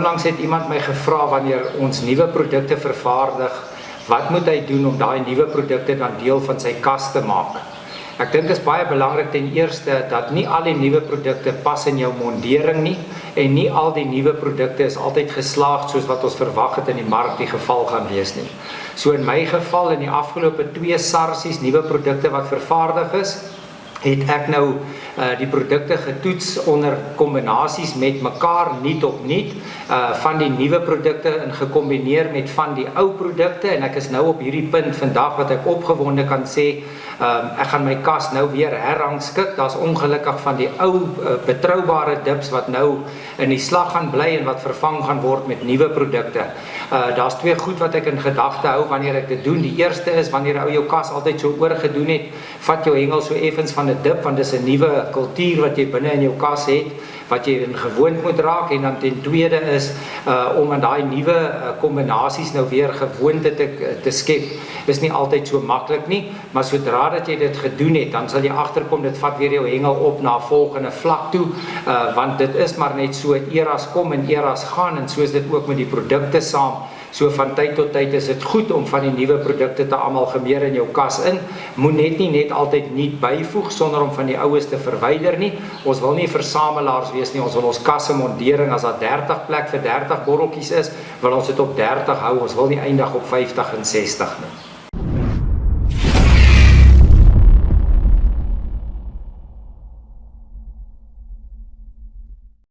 Onlangs het iemand my gevra wanneer ons nuwe produkte vervaardig, wat moet hy doen om daai nuwe produkte dan deel van sy kas te maak? Ek dink dit is baie belangrik ten eerste dat nie al die nuwe produkte pas in jou mondering nie en nie al die nuwe produkte is altyd geslaagd soos wat ons verwag het in die mark die geval gaan wees nie. So in my geval in die afgelope 2 SARSies nuwe produkte wat vervaardig is, het ek nou die produkte getoets onder kombinasies met mekaar, niet op niet, van die nuwe produkte in gekombineer met van die ou produkte, en ek is nou op hierdie punt vandag wat ek opgewonde kan sê, ek gaan my kas nou weer herrangskik. Daar's ongelukkig van die ou betroubare dips wat nou in die slag gaan bly en wat vervang gaan word met nuwe produkte. Daar's 2 goed wat ek in gedagte hou wanneer ek dit doen. Die eerste is wanneer ou jou kas altyd so oorgedoen het, vat jou hengel so effens van 'n dip, want dis 'n nuwe kultuur wat jy binne in jou kas het, wat jy in gewoond moet raak, en dan ten tweede is om aan daai nuwe kombinasies nou weer gewoonte te skep, is nie altyd so maklik nie, maar sodra dat jy dit gedoen het, dan sal jy agterkom, dit vat weer jou hengel op na 'n volgende vlak toe, want dit is maar net so, eras kom en eras gaan, en so is dit ook met die produkte saam. So van tyd tot tyd is dit goed om van die nuwe produkte te amalgameer in jou kas in. Moet net altyd nuut byvoeg sonder om van die oues te verwyder nie. Ons wil nie versamelaars wees nie. Ons wil ons kasse mondering, as daar 30 plek vir 30 botteltjies is, wil ons dit op 30 hou. Ons wil nie eindig op 50 en 60 nie.